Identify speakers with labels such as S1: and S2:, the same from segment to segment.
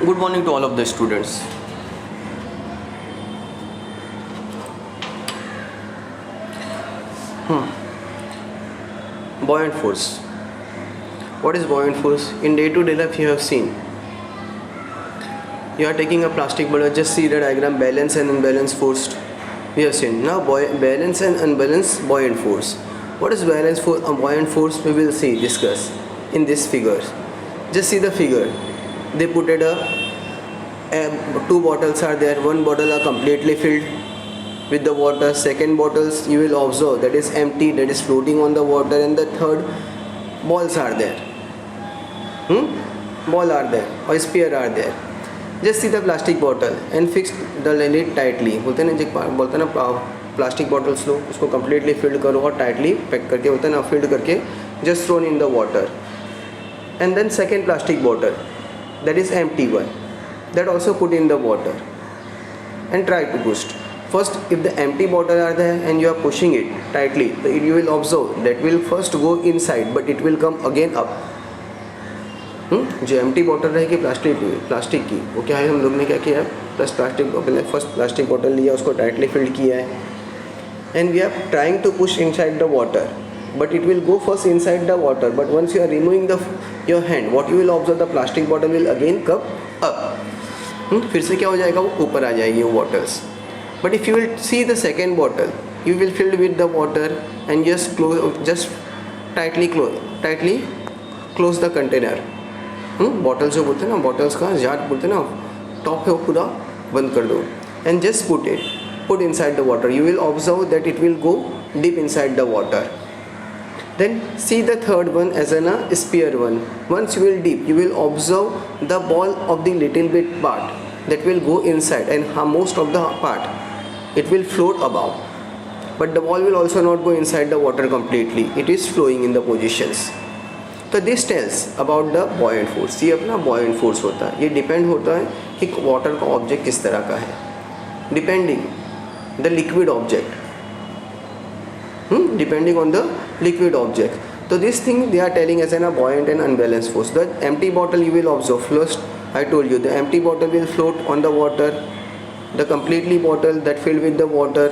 S1: Good morning to all of the students. Buoyant force. What is buoyant force? In day-to-day life you have seen. You are taking a plastic bottle, just see the diagram, balance and unbalance force. We have seen. Now balance and unbalance buoyant force. What is balance for a buoyant force? We will see, discuss in this figure. Just see the figure. They put it two bottles are there. One bottle are completely filled with the water. Second bottles you will observe that is empty, that is floating on the water, and the third balls are there. Ball are there or spear are there. Just see the plastic bottle and fix the lid tightly. बोलते हैं ना plastic bottles लो, उसको completely filled करो और tightly pack करके, बोलते हैं ना filled करके just thrown in the water. And then second plastic bottle, that is empty one, that also put in the water and try to push. First, if the empty bottle are there and you are pushing it tightly, you will observe that will first go inside but it will come again up. जो empty bottle रहेगी plastic की, वो क्या है, हम लोग ने क्या किया, फर्स्ट प्लास्टिक बॉटल लिया, उसको टाइटली फिल्ड किया है and we are trying to push inside the water, but it will go first inside the water, but once you are removing your hand, what you will observe, the plastic bottle will again come up. फिर से क्या हो जाएगा, वो ऊपर आ जाएगी वो bottles. But if you will see the second bottle, you will fill with the water and just tightly close the container. Bottle जो बोलते हैं ना, बॉटल्स का जार बोलते हैं ना, टॉप है वो पूरा बंद कर दो and just put inside the water. You will observe that it will go deep inside the water. Then see the third one as a spear one. Once you will deep, you will observe the ball of the little bit part that will go inside, and most of the part it will float above. But the ball will also not go inside the water completely. It is flowing in the positions. तो this tells about the buoyant force. ये अपना buoyant force होता है. ये depend होता है कि water का object किस तरह का है. Depending the liquid object. Depending on the liquid object. So this thing they are telling as a buoyant and unbalanced force. The empty bottle you will observe. First I told you the empty bottle will float on the water. The completely bottle that filled with the water,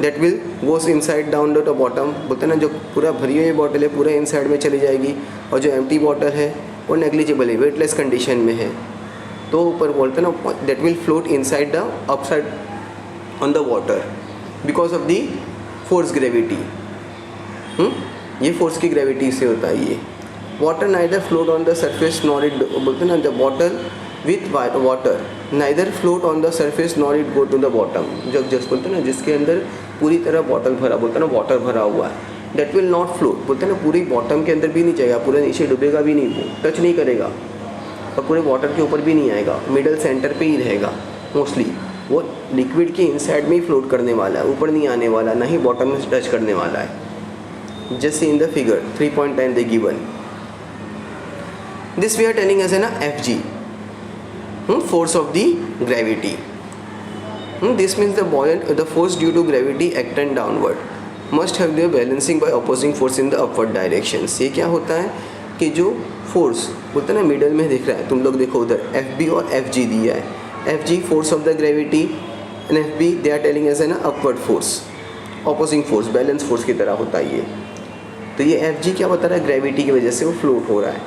S1: that will goes inside down to the bottom. बोलते हैं ना, जो पूरा भरी हुई bottle है पूरा inside में चली जाएगी, और जो एम्प्टी बॉटल है वो नेग्लिजिबल है, वेटलेस कंडीशन में है, तो ऊपर बोलते हैं ना that will float inside the upside on the water because of the force gravity. ये फोर्स की ग्रेविटी से होता है ये. Water neither float on the surface nor it, बोलते हैं ना, the bottle with water neither float on the surface nor it go to the bottom. जब जस्ट बोलते हैं ना, जिसके अंदर पूरी तरह बॉटल भरा, बोलते हैं ना वाटर भरा हुआ है, दैट विल नॉट फ्लोट, बोलते हैं ना पूरी बॉटम के अंदर भी नहीं जाएगा, पूरा नीचे डूबेगा भी नहीं, वो टच नहीं करेगा और पूरे वाटर के ऊपर भी नहीं आएगा, मिडल सेंटर पे ही रहेगा मोस्टली. वो लिक्विड के इनसाइड में ही फ्लोट करने वाला है, ऊपर नहीं आने वाला, ना ही बॉटम में टच करने वाला है. Just see in the figure 3.10 they given. This we are telling as an Fg, force of the gravity. This means the force due to gravity acting downward must have their balancing by opposing force in the upward directions. ये क्या होता है कि जो force बोलते हैं ना middle में दिख रहा है, तुम लोग देखो उधर Fb और Fg दिया है. Fg force of the gravity and Fb they are telling as an upward force, opposing force, balance force की तरह होता है ये. तो ये Fg क्या बता रहा है, ग्रेविटी की वजह से वो फ्लोट हो रहा है,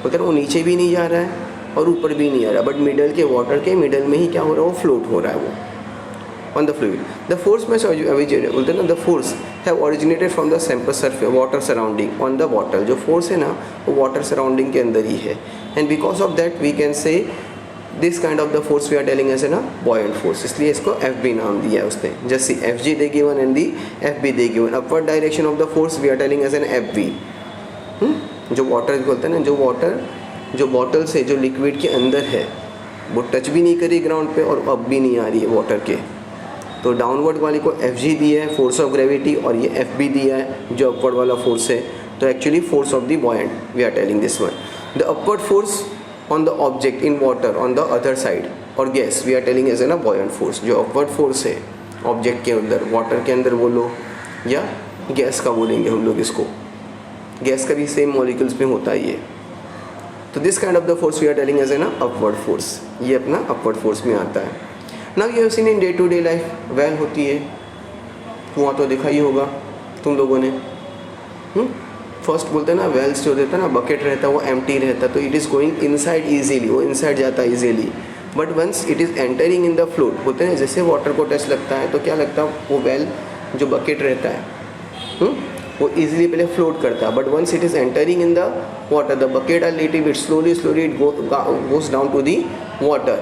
S1: मतलब वो नीचे भी नहीं जा रहा है और ऊपर भी नहीं आ रहा, बट मिडल के वाटर के मिडल में ही क्या हो रहा है, वो फ्लोट हो रहा है वो on the fluid. The force में बोलते हैं ना, the force have originated from the surface water surrounding on the bottle. जो फोर्स है ना वो वाटर सराउंडिंग के अंदर ही है, and because of that we can say this kind of the force we are telling as ना buoyant force, इसलिए इसको Fb नाम दिया है उसने. Just see Fg they given and the Fb they given. Upward direction of the force we are telling as an Fb. जो water बोलते हैं ना, जो वाटर जो बॉटल से जो लिक्विड के अंदर है वो टच भी नहीं करी ग्राउंड पे और अब भी नहीं आ रही है वाटर के, तो डाउनवर्ड वाली को Fg दिया है फोर्स ऑफ ग्रेविटी, और ये Fb दिया है जो अपवर्ड वाला फोर्स है. तो actually force of the buoyant we are telling this one. The upward force on the object in water on the other side और gas we are telling as a buoyant force. जो upward force है object के अंदर, water के अंदर बोलो या gas का बोलेंगे हम लोग इसको, गैस का भी सेम मॉलिक्यूल्स में होता है ये. तो this kind of the force we are telling as an upward force, ये अपना अपवर्ड फोर्स में आता है। Now you have seen in day to day life, well होती है, कुआं तो देखा ही होगा तुम लोगों ने। फर्स्ट बोलते हैं ना वेल्स जो देता है ना, बकेट रहता है वो एम्प्टी रहता है, तो it is going inside easily, वो इनसाइड जाता है easily. But once it is entering in the float, बोलते हैं जैसे वाटर को टच लगता है तो क्या लगता है, वो वेल जो बकेट रहता है वो ईजिली पहले फ्लोट करता है, but once it is entering in the water the bucket are little bit slowly it goes down to the water,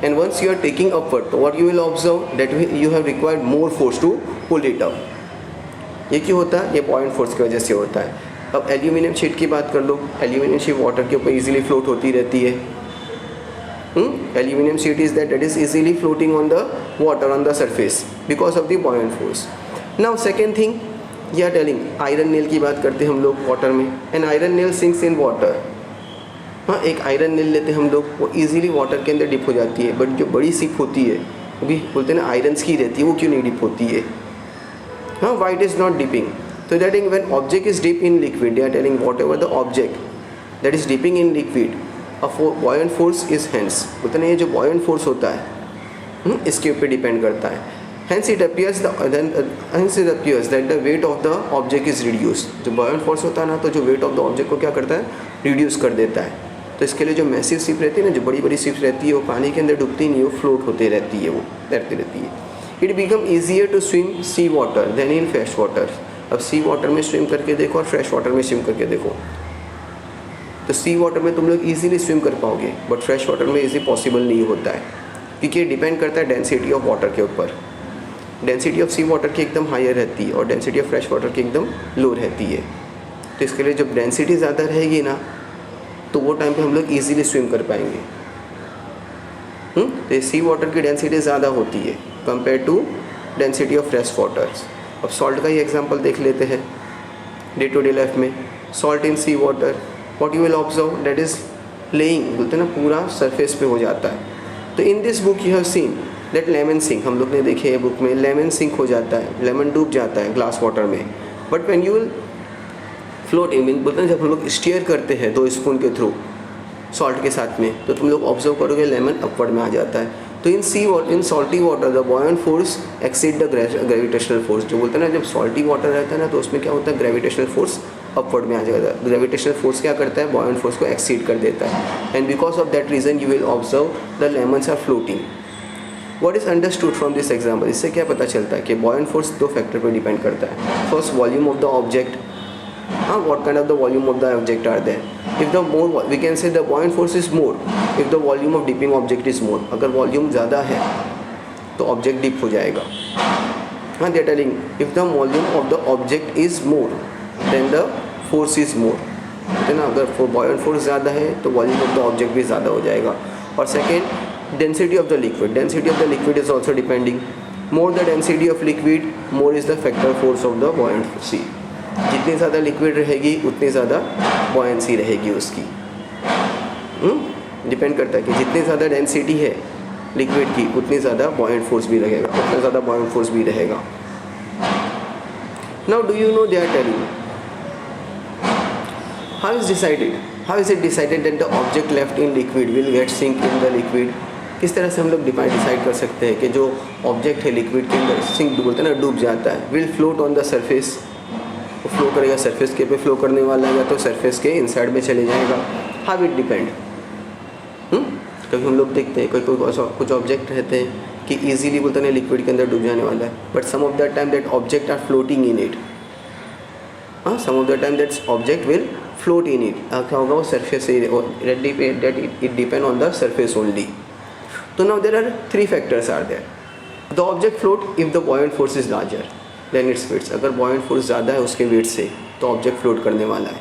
S1: and once you are taking upward, तो what you will observe that you have required more force to pull it up. ये क्यों होता है, ये buoyant force की वजह से होता है। अब एल्यूमिनियम शीट की बात कर लो, एल्यूमिनियम शीट वाटर के ऊपर इजीली फ्लोट होती रहती है। Aluminium sheet is that is easily floating on the water on the surface because of the buoyant force. Now second thing या टेलिंग, आयरन नेल की बात करते हैं हम लोग वाटर में, and iron nail sinks in water. हाँ, एक आयरन नेल लेते हैं हम लोग, वो इजीली वाटर के अंदर डिप हो जाती है, बट जो बड़ी सिप होती है वो भी बोलते हैं ना आयरन्स की रहती है, वो क्यों नहीं डिप होती है। हाँ, why it is not dipping? So that when object is deep in liquid, they are telling whatever the object that is dipping in liquid, a buoyant force is hence. बोलते हैं ये जो buoyant force होता है इसके ऊपर depend करता है। Hence it appears that the weight of the object is reduced. जो buoyant force होता है ना, तो जो weight of the object को क्या करता है, reduce कर देता है। तो इसके लिए जो मैसिव शिप रहती है ना, जो बड़ी बड़ी शिप रहती है, वो पानी के अंदर डूबती नहीं, वो फ्लोट होते रहती है, वो तैरती रहती है। It become easier to swim sea water than in fresh water. अब सी वाटर में स्विम करके देखो और फ्रेश वाटर में स्विम करके देखो, तो सी वाटर में तुम लोग ईजिली स्विम कर पाओगे, बट फ्रेश वाटर में इजी पॉसिबल नहीं होता है, क्योंकि ये डिपेंड करता है डेंसिटी ऑफ वाटर के ऊपर। डेंसिटी ऑफ सी वाटर की एकदम हायर रहती है और डेंसिटी ऑफ फ्रेश वाटर की एकदम लो रहती है। तो इसके लिए जब डेंसिटी ज़्यादा रहेगी ना, तो वो टाइम पे हम लोग ईजिली स्विम कर पाएंगे। तो सी वाटर की डेंसिटी ज़्यादा होती है compare to density of fresh waters. अब सॉल्ट का ही एग्जांपल देख लेते हैं डे टू डे लाइफ में। Salt in sea water, what you will observe that is laying, बोलते हैं ना पूरा सरफेस पे हो जाता है। तो in this book you have seen that lemon sink, हम लोग ने देखे है बुक में, लेमन सिंक हो जाता है, लेमन डूब जाता है ग्लास वाटर में। But when you will float इन, बोलते हैं जब हम लोग स्टीयर करते हैं 2 स्पून के थ्रू सॉल्ट के साथ में, तो तुम लोग ऑब्जर्व करोगे लेमन अपवर्ड में आ जाता है। तो इन salty water the buoyant force exceed the gravitational force. जो बोलते हैं ना, जब सॉल्टी वाटर रहता है ना, तो उसमें क्या होता है, ग्रेविटेशनल फोर्स अपवर्ड में आ जाएगा। ग्रेविटेशनल फोर्स क्या करता है, बॉयंट फोर्स को एक्सीड कर देता है, and because of that reason you will observe the lemons are floating. What is understood from this example, इससे क्या पता चलता है कि बॉयंट फोर्स 2 फैक्टर पर डिपेंड करता है। First, volume of the object, what kind of the volume of the object are there. If the more, we can say the buoyant force is more if the volume of dipping object is more. अगर volume ज़्यादा है तो object dip हो जाएगा। हाँ, they are telling if the volume of the object is more then the force is more, है ना। अगर buoyant force ज़्यादा है तो वॉल्यूम ऑफ द ऑब्जेक्ट भी ज़्यादा हो जाएगा। और second, density of the liquid, density of the liquid is also depending. More the density of liquid, more is the factor force of the buoyant force। जितनी ज़्यादा लिक्विड रहेगी उतनी ज़्यादा बॉयंसी रहेगी उसकी। डिपेंड करता है कि जितनी ज़्यादा डेंसिटी है लिक्विड की, उतनी ज़्यादा बॉयंट फोर्स भी रहेगा, उतना ज़्यादा बॉयंट फोर्स भी रहेगा। Now do you know they are telling how is it decided that the object left in liquid will get sink in the liquid. किस तरह से हम लोग डिसाइड कर सकते हैं कि जो ऑब्जेक्ट है लिक्विड के अंदर सिंक, बोलते हैं ना, डूब जाता है। Will float on the surface, वो फ्लो करेगा, सरफेस के पे फ्लो करने वाला है, या तो सरफेस के इनसाइड में चले जाएगा। How it depend. कभी हम लोग देखते हैं कुछ ऑब्जेक्ट रहते हैं कि इजीली बोलते हैं लिक्विड के अंदर डूब जाने वाला है, but some of that time that object are floating in it. हाँ, some of the time that object will float in it. क्या होगा, वो सरफेस से it depend on the surface only. तो now there are 3 factors are there. The object float if the buoyant force is larger than its weights. अगर buoyant force ज़्यादा है उसके weight से तो ऑब्जेक्ट फ्लोट करने वाला है।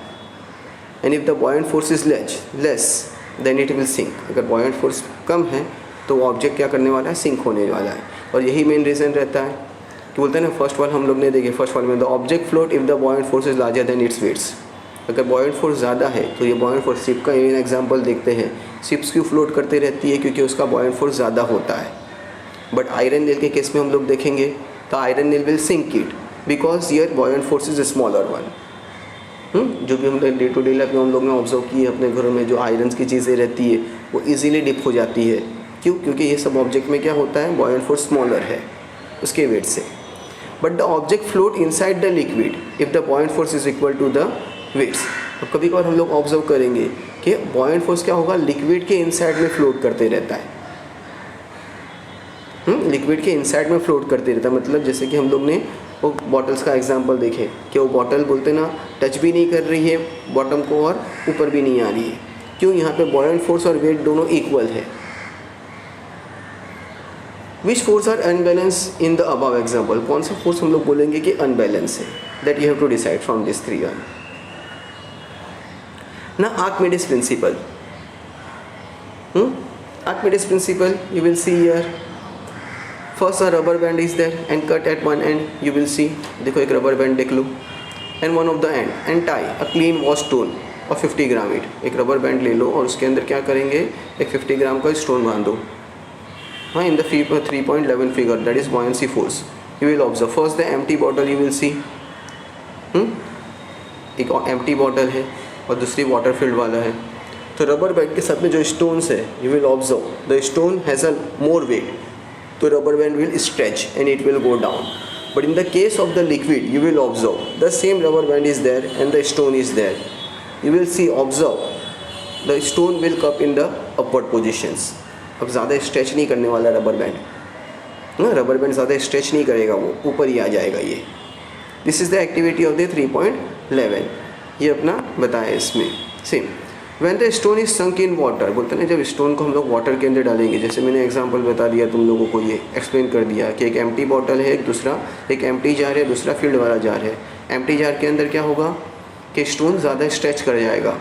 S1: And if the buoyant force is less then it will sink. अगर बॉयंट फोर्स कम है तो वो ऑब्जेक्ट क्या करने वाला है, सिंक होने वाला है। और यही मेन रीज़न रहता है कि बोलते हैं ना, फर्स्ट वाल हम लोग ने देखे, फर्स्ट वाल में the object float if the buoyant force is larger than its weights. अगर बॉयंट फोर्स ज़्यादा है तो ये बॉयंट फोर्स, शिप का मेन एग्जाम्पल देखते हैं, शिप्स क्यों फ्लोट करती रहती है, क्योंकि उसका बॉयंट फोर्स ज़्यादा होता है। बट आयरन नेल के केस में हम लोग देखेंगे तो iron nail will sink it because here buoyant force is a smaller one. जो भी हम लोग डे टू डे लाइफ में हम लोग ने ऑब्जर्व की है अपने घरों में, जो आयरन की चीज़ें रहती है वो इजीली डिप हो जाती है। क्यों? क्योंकि ये सब ऑब्जेक्ट में क्या होता है, बॉयंट फोर्स स्मॉलर है उसके वेट से। But the object float inside the liquid if the buoyant force is equal to the weights. अब कभी कभार हम लोग ऑब्जर्व करेंगे कि बॉयंट फोर्स क्या होगा, लिक्विड के इनसाइड में फ्लोट करते रहता है। लिक्विड के इनसाइड में फ्लोट करते रहता है, मतलब जैसे कि हम लोग ने वो बॉटल्स का एग्जांपल देखे कि वो बॉटल बोलते ना टच भी नहीं कर रही है बॉटम को और ऊपर भी नहीं आ रही है। क्यों? यहाँ पे बॉयंट फोर्स और वेट दोनों इक्वल है। Which force are unbalance in the above example? कौन सा फोर्स हम लोग बोलेंगे कि अनबैलेंस है? That you have to decide from this three one. ना Archimedes principle, Archimedes principle you will see here. First a rubber band is there and cut at one end, you will see, देखो एक rubber band देख लो, and one of the end and tie a clean wash stone और 50 ग्राम it. एक rubber band ले लो और उसके अंदर क्या करेंगे, एक 50 ग्राम का स्टोन बांध दो। हाँ, in the 3.11 figure that is buoyancy force you will observe. First the empty bottle you will see, एक empty bottle है और दूसरी वाटर फिल्ड वाला है। तो रबर बैंड के साथ में जो स्टोन्स है you will observe the stone has a more weight, तो rubber band will stretch and it will go down. But in the case of the liquid you will observe the same rubber band is there and the stone is there. You will see, observe, the stone will come in the upward positions. अब ज़्यादा stretch नहीं करने वाला rubber band, rubber band ज़्यादा stretch नहीं करेगा, वो ऊपर ही आ जाएगा ये। This is the activity of the 3.11, ये अपना बताया इसमें। Same When the stone is sunk in water, बोलते हैं जब स्टोन को हम लोग वाटर के अंदर डालेंगे, जैसे मैंने एग्जांपल बता दिया तुम लोगों को, ये एक्सप्लेन कर दिया कि एक एम्प्टी बॉटल है, एक एम्प्टी जार है, दूसरा फील्ड वाला जार है। एम्प्टी जार के अंदर क्या होगा कि स्टोन ज़्यादा स्ट्रेच कर जाएगा,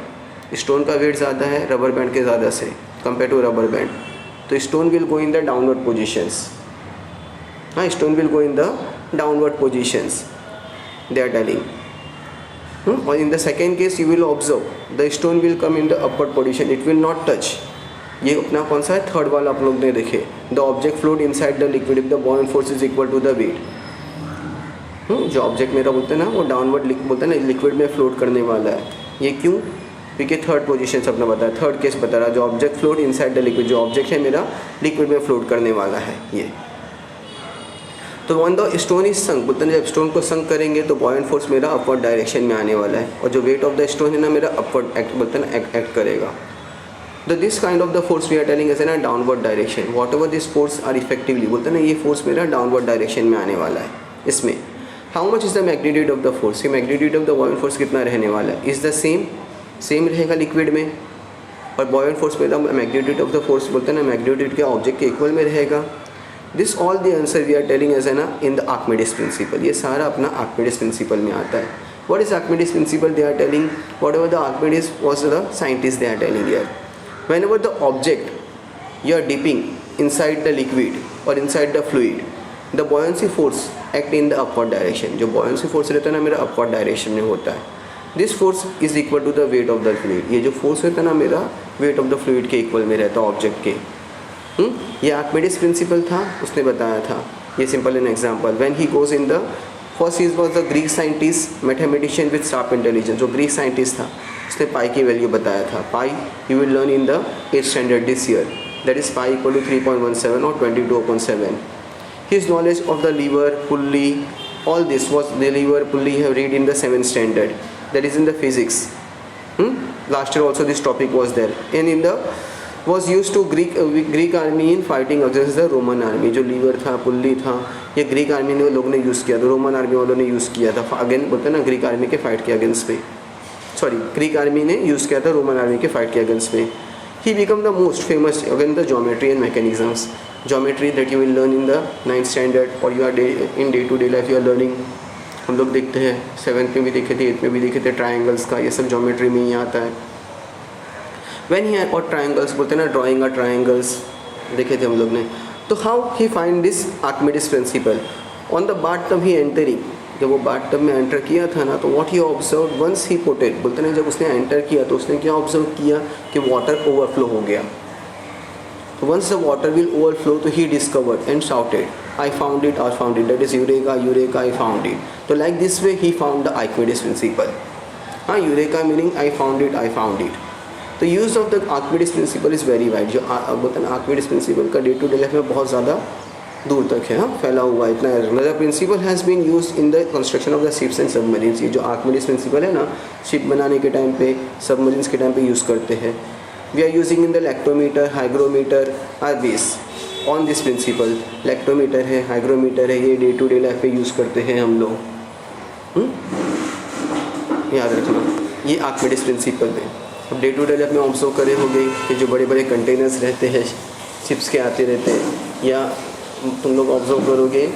S1: स्टोन का वेट ज़्यादा है रबर बैंड के ज़्यादा से कंपेयर टू रबर बैंड, तो stone will go in the downward positions. हाँ, stone will go in the downward positions, they are telling. और in the second case you will observe the stone will come in the upward position, it will not touch. ये अपना कौन सा है, third वाला आप लोग ने देखे, the object float inside the liquid if the buoyant force is equal to the weight. जो ऑब्जेक्ट मेरा बोलते हैं ना वो डाउनवर्ड बोलते हैं ना लिक्विड में फ्लोट करने वाला है। ये क्यों? क्योंकि थर्ड पोजीशन अपना बताया, थर्ड केस बता रहा, जो object float inside the liquid, जो ऑब्जेक्ट है मेरा लिक्विड में फ्लोट करने वाला है ये। तो वन द स्टोन इज संक, बोलते हैं जब स्टोन को संक करेंगे तो बॉयंट फोर्स मेरा अपवर्ड डायरेक्शन में आने वाला है, और जो वेट ऑफ द स्टोन है ना मेरा अपवर्ड एक्ट बोलते हैं ना एक्ट करेगा। तो this kind of the force we are telling is ना downward direction, whatever this force are effectively, बोलते हैं ना ये फोर्स मेरा डाउनवर्ड डायरेक्शन में आने वाला है। इसमें how much is the magnitude of the force, ये magnitude of the buoyant force कितना रहने वाला है, इज द सेम रहेगा लिक्विड में, और बॉयंट फोर्स मेरा मैग्नीट्यूड ऑफ द फोर्स बोलते हैं ना मैग्नीट्यूड के ऑब्जेक्ट के इक्वल में रहेगा। This all the answer we are telling as है ना इन द आर्किमिडीज प्रिंसिपल, ये सारा अपना आर्किमिडीज प्रिंसिपल में आता है। What is Archimedes principle? They are telling whatever the Archimedes was the scientist they are telling here, whenever the object you are dipping inside the liquid और inside the fluid, the buoyancy force act in the upward direction, जो buoyancy force रहता है ना मेरा upward direction में होता है। This force is equal to the weight of the fluid, ये जो फोर्स रहता है ना मेरा वेट ऑफ द फ्लूइड के इक्वल में रहता है ऑब्जेक्ट के। ये आर्किमिडीज प्रिंसिपल था, उसने बताया था। ये simple an example, when he goes in the first is was the Greek scientist mathematician with sharp intelligence, जो ग्रीक साइंटिस्ट था उसने पाई की वैल्यू बताया था। Pi you will learn in the 8th standard this year, that is pi equal to 3.17 और 22/7। His knowledge of the lever pulley, all this was the lever pulley have read in the 7th standard, that is in the physics. Last year also this topic was there, and in the was used to Greek army in fighting against the Roman army। जो liver था pulley था ये Greek army ने लोग ने use किया था, Roman army वालों ने यूज़ किया था अगेन, बोलते हैं ना ग्रीक आर्मी के फाइट के अगेंस्ट पे, सॉरी ग्रीक आर्मी ने यूज़ किया था रोमन आर्मी के फाइट के अगेंस्ट पे। He become the most famous again the geometry and mechanisms, geometry that you will learn in the 9th standard और you are in day to day life you are learning. हम लोग देखते हैं 7th में भी देखे थे, 8th में भी देखे थे, ट्राइंगल्स का ये सब ज्योमेट्री में ही आता है। When he और ट्राइंगल्स बोलते हैं ना ड्राइंग ट्राइंगल्स देखे थे हम लोग ने। तो how he find this Archimedes principle on the bathtub he entering, जब वो बाथटब में एंटर किया था ना तो what he observe once he put it, बोलते हैं जब उसने एंटर किया तो उसने क्या ऑब्जर्व किया कि वाटर ओवरफ्लो हो गया। Once the water will overflow तो he discovered and shouted I found it, that is eureka eureka I found it. तो like this way he found the Archimedes principle. हाँ, eureka meaning I found it. तो use of the Archimedes principle is very wide. जो बोलते हैं ना Archimedes principle का day to day life में बहुत ज़्यादा दूर तक है, हाँ, फैला हुआ है, इतना है। मतलब principle has been use in the construction of the ships and submarines. ये जो आर्किमिडीज प्रिंसिपल है ना, शिप बनाने के टाइम पे, सबमरीन्स के टाइम पे यूज़ करते हैं। We are using in the lactometer, hygrometer are base on this principle. Lactometer है, हाइग्रोमीटर है, ये डे टू डे लाइफ पे यूज़ करते हैं हम लोग। याद रखना, ये आर्किमिडीज प्रिंसिपल में। अब डे टू डे लाइफ में ऑब्जर्व करे होंगे कि जो बड़े बड़े कंटेनर्स रहते हैं, शिप्स के आते रहते हैं, या तुम लोग ऑब्जर्व करोगे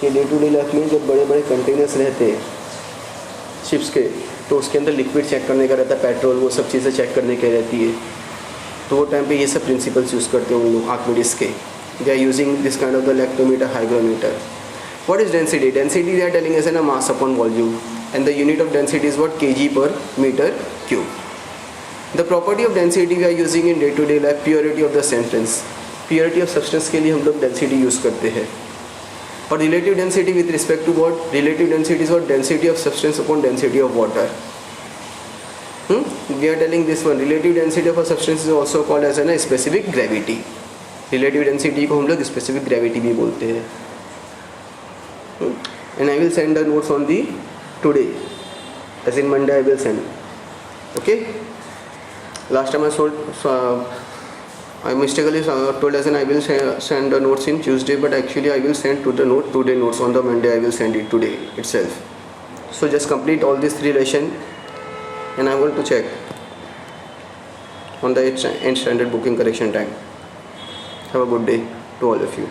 S1: कि डे टू डे लाइफ में जब बड़े बड़े कंटेनर्स रहते हैं शिप्स के, तो उसके अंदर लिक्विड चेक करने का रहता है, पेट्रोल, वो सब चीज़ें चेक करने की रहती है। तो वो टाइम पे ये सब प्रिंसिपल्स यूज़ करते हैं उन लोग आर्किमिडीज के। They are using this kind of the lactometer, hygrometer. What is density? Density they are telling as an mass upon volume, and the unit of density is what, kg per metre cube. The property of density we are using in day to day life, purity of the substance. Purity of substance के लिए हम लोग density use करते हैं। और relative density with respect to what? Relative density is what, density of substance upon density of water. We are telling this one, relative density of a substance is also called as a specific gravity. Relative density को हम लोग specific gravity भी बोलते हैं। And I will send the notes on the today, as in Monday I will send. Okay? Last time I mistakenly told as in I will send the notes in Tuesday, but actually I will send today notes on the Monday. I will send it today itself. So just complete all these 3 lessons. And I'm going to check on the end standard booking correction time. Have a good day to all of you.